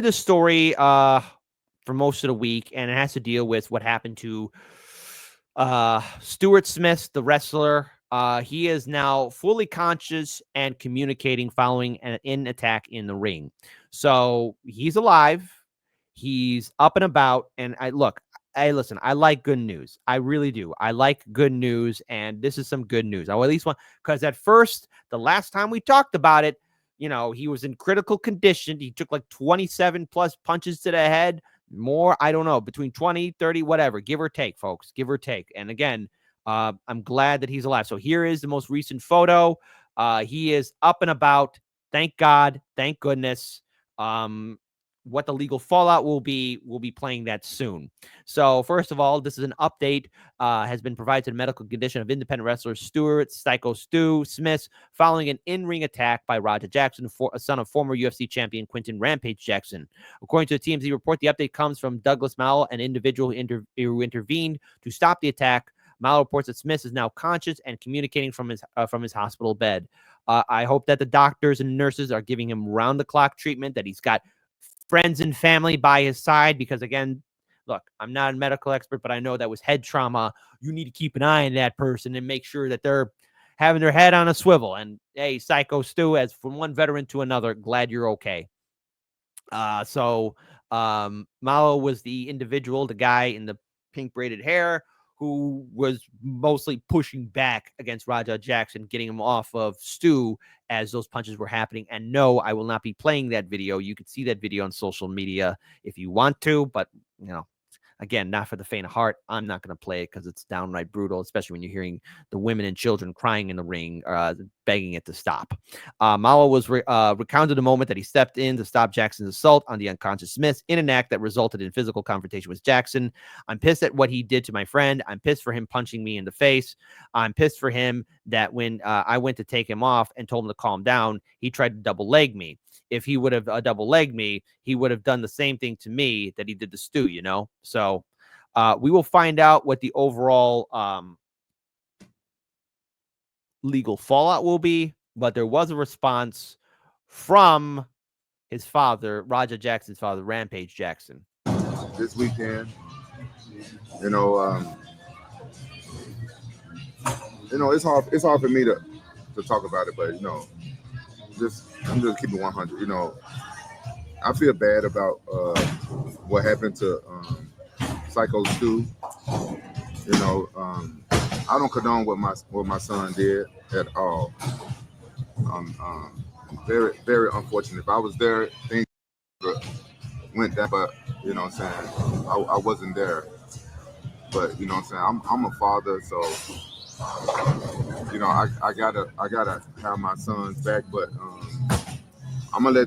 covered this story for most of the week, and it has to deal with what happened to Stuart Smith, the wrestler. He is now fully conscious and communicating following an attack in the ring. So he's alive. He's up and about. And listen, I like good news. I really do. I like good news. And this is some good news. I at least want, because at first, the last time we talked about it, he was in critical condition. He took like 27 plus punches to the head. More, I don't know, between 20, 30, whatever, give or take, folks, give or take. And again, I'm glad that he's alive. So here is the most recent photo. He is up and about. Thank God. Thank goodness. What the legal fallout will be, we'll be playing that soon. So first of all, this is an update has been provided to the medical condition of independent wrestler Stuart Psycho Stu Smith following an in-ring attack by Raja Jackson, a son of former UFC champion Quinton Rampage Jackson. According to the TMZ report, the update comes from Douglas Mallow, an individual who intervened to stop the attack. Mallow reports that Smith is now conscious and communicating from his hospital bed. I hope that the doctors and nurses are giving him round-the-clock treatment, that he's got friends and family by his side, because again, look, I'm not a medical expert, but I know that with head trauma, you need to keep an eye on that person and make sure that they're having their head on a swivel. And hey, Psycho Stu, as from one veteran to another, glad you're okay. So Mallow was the individual, the guy in the pink braided hair, who was mostly pushing back against Raja Jackson, getting him off of Stu as those punches were happening. And no, I will not be playing that video. You can see that video on social media if you want to, but again, not for the faint of heart. I'm not going to play it because it's downright brutal, especially when you're hearing the women and children crying in the ring, begging it to stop. Mallow was recounted the moment that he stepped in to stop Jackson's assault on the unconscious Smith in an act that resulted in physical confrontation with Jackson. I'm pissed at what he did to my friend. I'm pissed for him punching me in the face. I'm pissed for him that when I went to take him off and told him to calm down, he tried to double leg me. If he would have double-legged me, he would have done the same thing to me that he did to Stu, So we will find out what the overall legal fallout will be. But there was a response from his father, Raja Jackson's father, Rampage Jackson. This weekend, it's hard for me to talk about it, but I'm just keeping 100. I feel bad about what happened to Psycho Stu. I don't condone what my son did at all. Very, very unfortunate. If I was there, things went down, but what I'm saying, I wasn't there. But what I'm saying, I'm a father, so I gotta have my son's back, but I'm gonna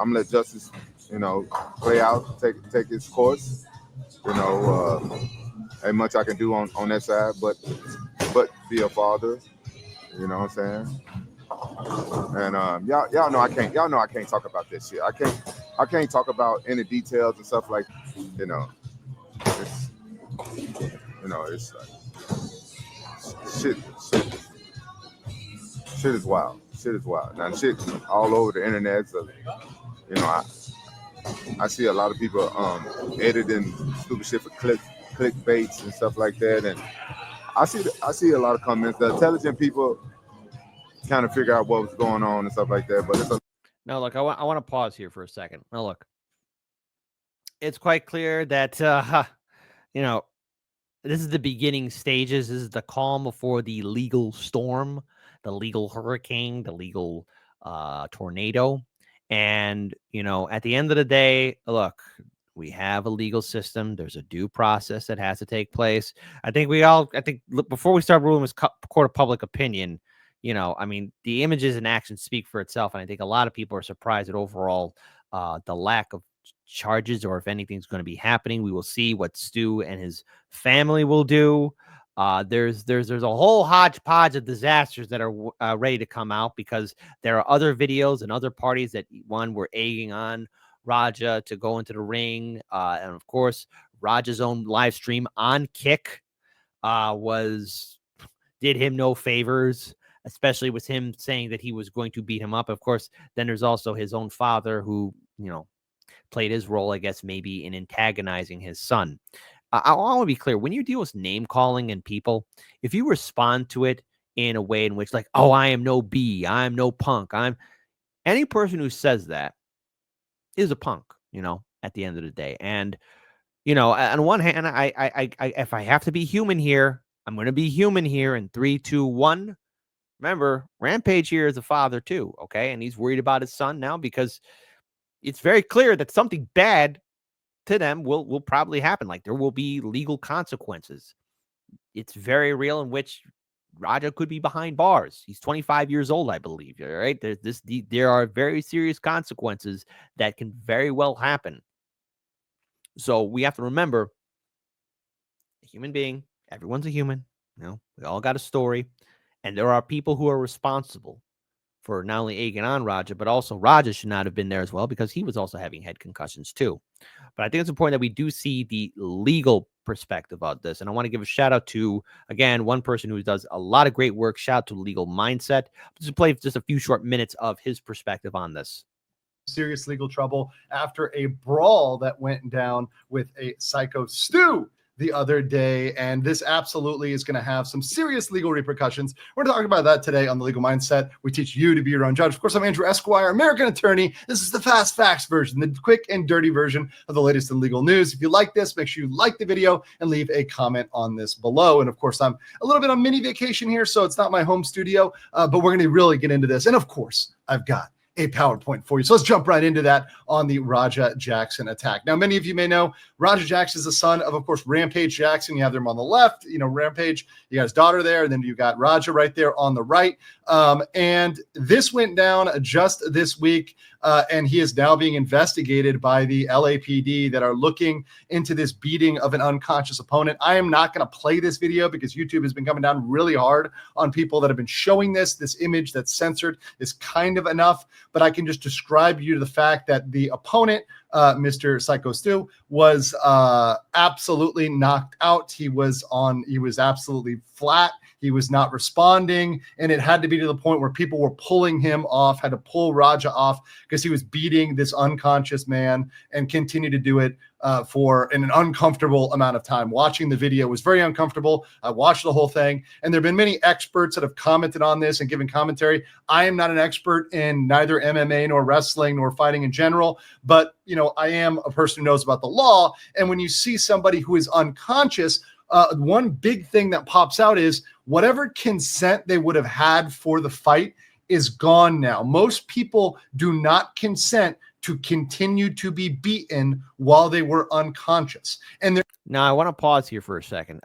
let justice, play out, take its course. Ain't much I can do on that side, but be a father. You know what I'm saying? And y'all know I can't talk about that shit. I can't talk about any details and stuff like, it's like shit is wild. Shit is wild. Now shit all over the internet. So, I see a lot of people editing stupid shit for clickbaits and stuff like that, and I see a lot of comments. The intelligent people kind of figure out what was going on and stuff like that. But now, look, I want to pause here for a second. Now, look, it's quite clear that this is the beginning stages. This is the calm before the legal storm, the legal hurricane, the legal tornado. And, at the end of the day, look, we have a legal system. There's a due process that has to take place. I think before we start ruling this court of public opinion, the images and actions speak for itself. And I think a lot of people are surprised at overall the lack of charges, or if anything's going to be happening. We will see what Stu and his family will do. There's a whole hodgepodge of disasters that are ready to come out, because there are other videos and other parties that were egging on Raja to go into the ring. And of course, Raja's own live stream on Kick did him no favors. especially with him saying that he was going to beat him up. Of course, then there's also his own father who, played his role, I guess, maybe in antagonizing his son. I want to be clear, when you deal with name calling and people, if you respond to it in a way in which, like, oh, I am no B, I'm no punk, any person who says that is a punk, at the end of the day. And, on one hand, if I have to be human here, I'm going to be human here in 3, 2, 1. Remember, Rampage here is a father too, okay? And he's worried about his son now because it's very clear that something bad to them will probably happen. Like, there will be legal consequences. It's very real, in which Raja could be behind bars. He's 25 years old, I believe. All right, there are very serious consequences that can very well happen. So we have to remember, a human being, everyone's a human. We all got a story, and there are people who are responsible for not only egging on Raja, but also Raja should not have been there as well, because he was also having head concussions too. But I think it's important that we do see the legal perspective of this. And I want to give a shout out to, again, one person who does a lot of great work. Shout out to Legal Mindset. Just play just a few short minutes of his perspective on this. Serious legal trouble after a brawl that went down with a Psycho Stu the other day, and this absolutely is going to have some serious legal repercussions. We're talking about that today on the Legal Mindset. We teach you to be your own judge. Of course, I'm Andrew Esquire, American attorney. This is the fast facts version, the quick and dirty version of the latest in legal news. If you like this, make sure you like the video and leave a comment on this below. And of course, I'm a little bit on mini vacation here, so it's not my home studio, but we're going to really get into this. And of course, I've got a PowerPoint for you. So let's jump right into that on the Raja Jackson attack. Now, many of you may know Raja Jackson is the son of course, Rampage Jackson. You have them on the left, Rampage, you got his daughter there, and then you got Raja right there on the right. And this went down just this week, and he is now being investigated by the LAPD that are looking into this beating of an unconscious opponent. I am not going to play this video because YouTube has been coming down really hard on people that have been showing this image that's censored is kind of enough, but I can just describe you to the fact that the opponent, Mr. Psycho Stu, was absolutely knocked out. He was absolutely flat. He was not responding, and it had to be to the point where people were pulling him off, had to pull Raja off because he was beating this unconscious man and continued to do it for an uncomfortable amount of time. Watching the video was very uncomfortable. I watched the whole thing, and there have been many experts that have commented on this and given commentary. I am not an expert in neither MMA nor wrestling nor fighting in general, but I am a person who knows about the law. And when you see somebody who is unconscious, one big thing that pops out is whatever consent they would have had for the fight is gone now. Most people do not consent to continue to be beaten while they were unconscious. And now I want to pause here for a second,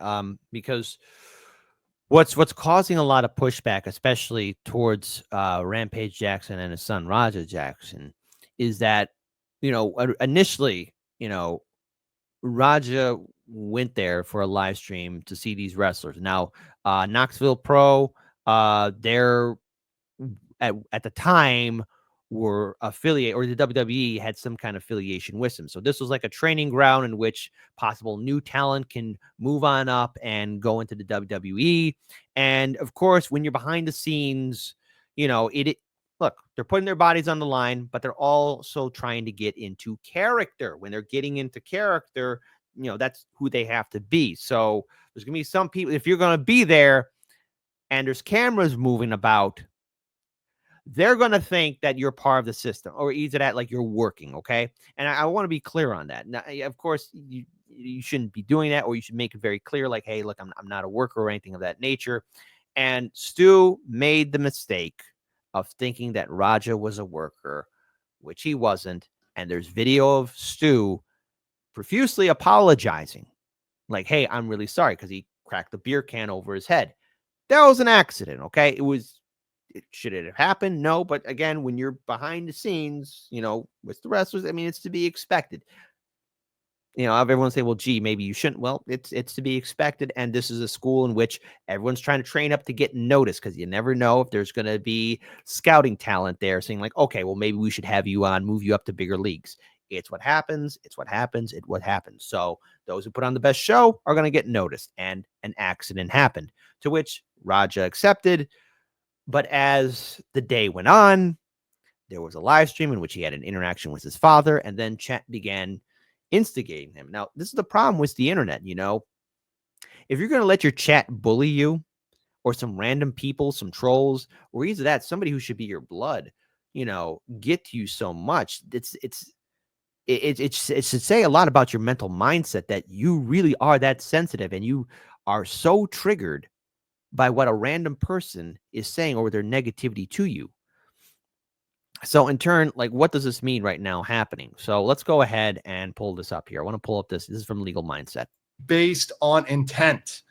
because what's causing a lot of pushback, especially towards Rampage Jackson and his son Raja Jackson, is that initially Raja went there for a live stream to see these wrestlers. Now, Knoxville Pro, they're at the time were affiliate, or the WWE had some kind of affiliation with them. So this was like a training ground in which possible new talent can move on up and go into the WWE. And of course, when you're behind the scenes, look, they're putting their bodies on the line, but they're also trying to get into character. When they're getting into character, that's who they have to be. So there's going to be some people, if you're going to be there and there's cameras moving about, they're going to think that you're part of the system, or either that like you're working. Okay. And I want to be clear on that. Now, of course, you shouldn't be doing that, or you should make it very clear, like, hey, look, I'm not a worker or anything of that nature. And Stu made the mistake of thinking that Raja was a worker, which he wasn't. And there's video of Stu profusely apologizing, like, hey, I'm really sorry, because he cracked the beer can over his head. That was an accident. Okay. Should it have happened? No. But again, when you're behind the scenes, with the wrestlers, I mean, it's to be expected. Everyone say, well, gee, maybe you shouldn't. Well, it's to be expected. And this is a school in which everyone's trying to train up to get noticed, because you never know if there's going to be scouting talent there saying like, okay, well, maybe we should have you on, move you up to bigger leagues. It's what happens. It's what happens. It's what happens. So those who put on the best show are going to get noticed, and an accident happened, to which Raja accepted. But as the day went on, there was a live stream in which he had an interaction with his father, and then chat began instigating him. Now, this is the problem with the internet, you know. If you're going to let your chat bully you, or some random people, some trolls, or either that, somebody who should be your blood, you know, get to you so much, it should say a lot about your mental mindset that you really are that sensitive and you are so triggered by what a random person is saying or their negativity to you. So in turn, like, what does this mean right now happening? So let's go ahead and pull this up here. I want to pull up this. This is from Legal Mindset. Based on intent.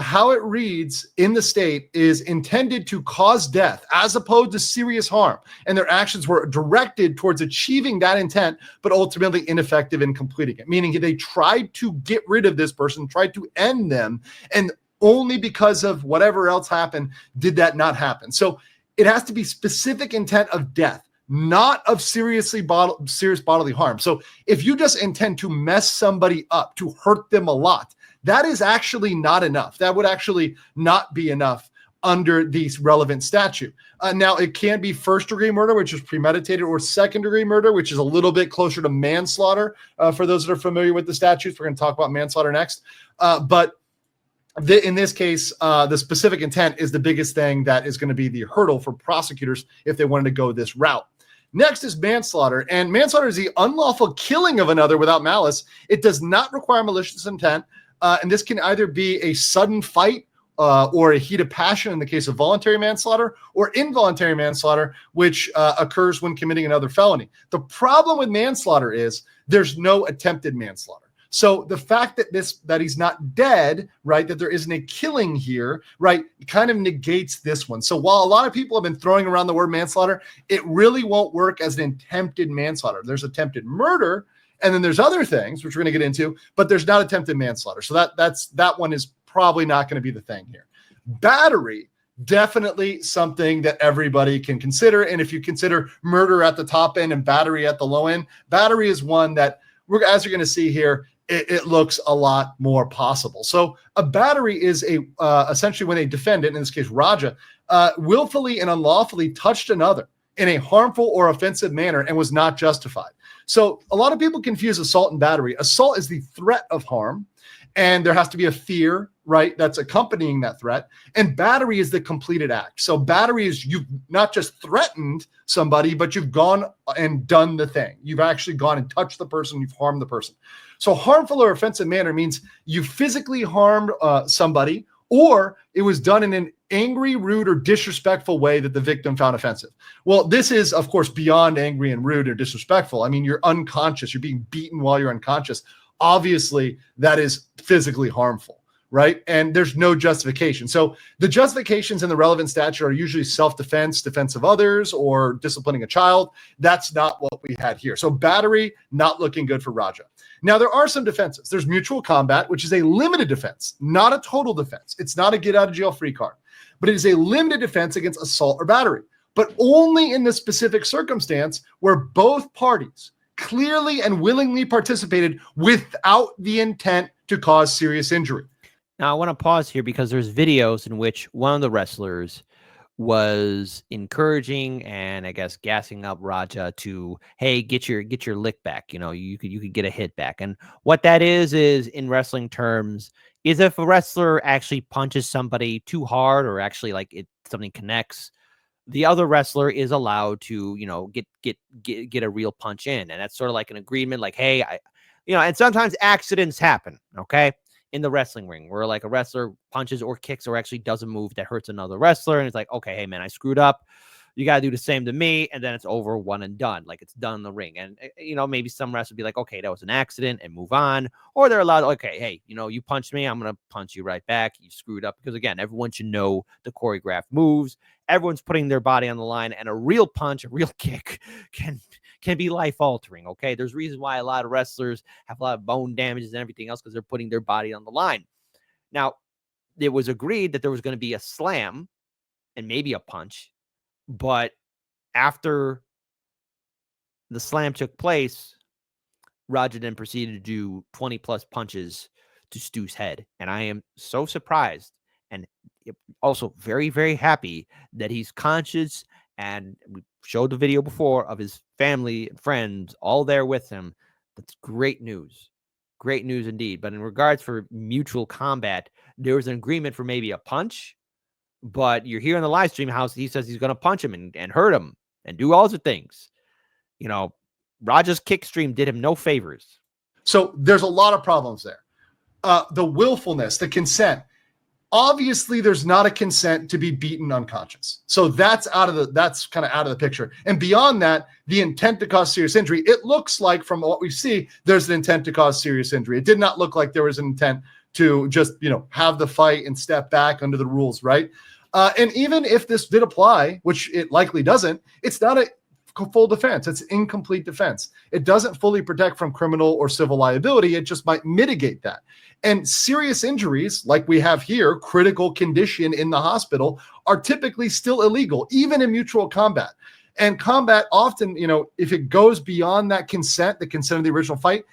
How it reads in the state is intended to cause death as opposed to serious harm. And their actions were directed towards achieving that intent, but ultimately ineffective in completing it. Meaning they tried to get rid of this person, tried to end them, and only because of whatever else happened did that not happen. So it has to be specific intent of death, not of serious bodily harm. So if you just intend to mess somebody up, to hurt them a lot, that is actually not enough. That would actually not be enough under the relevant statute. Now, it can be first-degree murder, which is premeditated, or second-degree murder, which is a little bit closer to manslaughter. For those that are familiar with the statutes, we're going to talk about manslaughter next. But in this case, the specific intent is the biggest thing that is going to be the hurdle for prosecutors if they wanted to go this route. Next is manslaughter, and manslaughter is the unlawful killing of another without malice. It does not require malicious intent. And this can either be a sudden fight or a heat of passion in the case of voluntary manslaughter, or involuntary manslaughter, which occurs when committing another felony. The problem with manslaughter is there's no attempted manslaughter. So the fact that he's not dead, right, that there isn't a killing here, right, kind of negates this one. So while a lot of people have been throwing around the word manslaughter, it really won't work as an attempted manslaughter. There's attempted murder, and then there's other things, which we're going to get into, but there's not attempted manslaughter. So that one is probably not going to be the thing here. Battery, definitely something that everybody can consider. And if you consider murder at the top end and battery at the low end, battery is one that, as you're going to see here, it looks a lot more possible. So a battery is essentially when a defendant, in this case Raja, willfully and unlawfully touched another in a harmful or offensive manner and was not justified. So a lot of people confuse assault and battery. Assault is the threat of harm, and there has to be a fear, right, that's accompanying that threat. And battery is the completed act. So battery is you've not just threatened somebody, but you've gone and done the thing. You've actually gone and touched the person. You've harmed the person. So harmful or offensive manner means you physically harmed somebody, or it was done in an angry, rude, or disrespectful way that the victim found offensive. Well, this is, of course, beyond angry and rude or disrespectful. I mean, you're unconscious. You're being beaten while you're unconscious. Obviously, that is physically harmful, right? And there's no justification. So the justifications in the relevant statute are usually self-defense, defense of others, or disciplining a child. That's not what we had here. So battery, not looking good for Raja. Now, there are some defenses. There's mutual combat, which is a limited defense, not a total defense. It's not a get-out-of-jail-free card, but it is a limited defense against assault or battery, but only in the specific circumstance where both parties clearly and willingly participated without the intent to cause serious injury. Now, I want to pause here because there's videos in which one of the wrestlers was encouraging and I guess gassing up Raja to, hey, get your lick back. You know, you could get a hit back. And what that is in wrestling terms is if a wrestler actually punches somebody too hard or actually like something connects, the other wrestler is allowed to, you know, get a real punch in. And that's sort of like an agreement, like, hey, and sometimes accidents happen. Okay. In the wrestling ring where like a wrestler punches or kicks or actually does a move that hurts another wrestler. And it's like, okay, hey man, I screwed up. You got to do the same to me. And then it's over, one and done. Like it's done in the ring. And, maybe some wrestlers be like, okay, that was an accident and move on. Or they're allowed, okay, hey, you punched me. I'm going to punch you right back. You screwed up. Because again, everyone should know the choreographed moves. Everyone's putting their body on the line, and a real punch, a real kick can be life-altering, okay? There's reasons why a lot of wrestlers have a lot of bone damages and everything else because they're putting their body on the line. Now, it was agreed that there was going to be a slam and maybe a punch, but after the slam took place, Raja then proceeded to do 20-plus punches to Stu's head, and I am so surprised. And also very, very happy that he's conscious. And we showed the video before of his family and friends all there with him. That's great news. Great news indeed. But in regards for mutual combat, there was an agreement for maybe a punch. But you're here in the live stream house. He says he's going to punch him and hurt him and do all the things. You know, Raja's kick stream did him no favors. So there's a lot of problems there. The willfulness, the consent. Obviously, there's not a consent to be beaten unconscious. So that's kind of out of the picture. And beyond that, the intent to cause serious injury, it looks like from what we see, there's an intent to cause serious injury. It did not look like there was an intent to just, have the fight and step back under the rules, right? And even if this did apply, which it likely doesn't, it's not a full defense. It's incomplete defense. It doesn't fully protect from criminal or civil liability. It just might mitigate that. And serious injuries, like we have here, critical condition in the hospital, are typically still illegal, even in mutual combat. And combat often, if it goes beyond that consent, the consent of the original fight,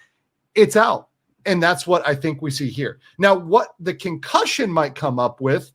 it's out. And that's what I think we see here. Now, what the concussion might come up with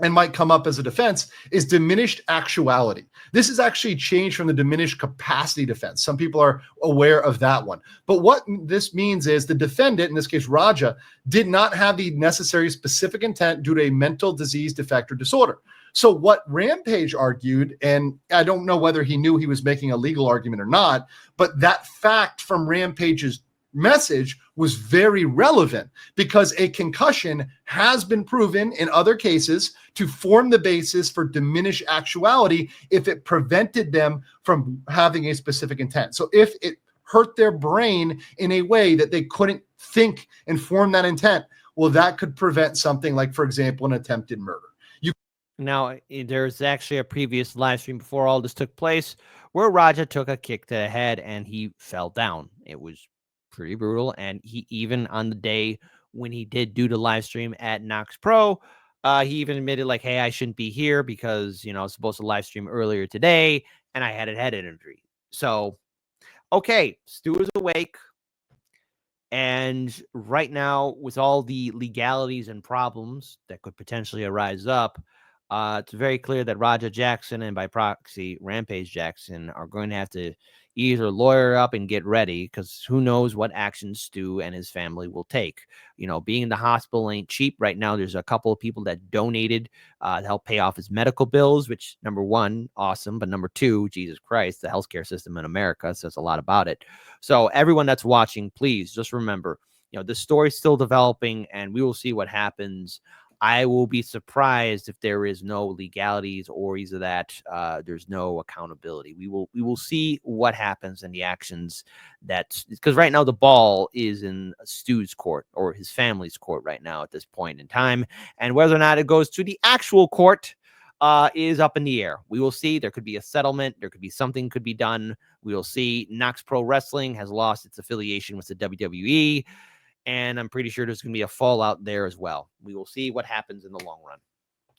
and might come up as a defense is diminished actuality. This is actually changed from the diminished capacity defense. Some people are aware of that one. But what this means is the defendant, in this case Raja, did not have the necessary specific intent due to a mental disease, defect, or disorder. So what Rampage argued, and I don't know whether he knew he was making a legal argument or not, but that fact from Rampage's message was very relevant because a concussion has been proven in other cases to form the basis for diminished actuality if it prevented them from having a specific intent. So if it hurt their brain in a way that they couldn't think and form that intent, well, that could prevent something like, for example, an attempted murder. Now, there's actually a previous live stream before all this took place where Raja took a kick to the head and he fell down. It was pretty brutal. And he even on the day when he did do the live stream at Nox Pro, he even admitted like, hey, I shouldn't be here because, I was supposed to live stream earlier today and I had a head injury. So, okay, Stu is awake. And right now, with all the legalities and problems that could potentially arise up, it's very clear that Raja Jackson and by proxy Rampage Jackson are going to have to either lawyer up and get ready because who knows what actions Stu and his family will take. Being in the hospital ain't cheap right now. There's a couple of people that donated to help pay off his medical bills, which number one, awesome. But number two, Jesus Christ, the healthcare system in America says a lot about it. So everyone that's watching, please just remember, the story's still developing and we will see what happens. I will be surprised if there is no legalities or either that there's no accountability. We will see what happens in the actions because right now the ball is in Stu's court or his family's court right now at this point in time. And whether or not it goes to the actual court is up in the air. We will see. There could be a settlement. There could be something could be done. We will see. Nox Pro Wrestling has lost its affiliation with the WWE. And I'm pretty sure there's going to be a fallout there as well. We will see what happens in the long run.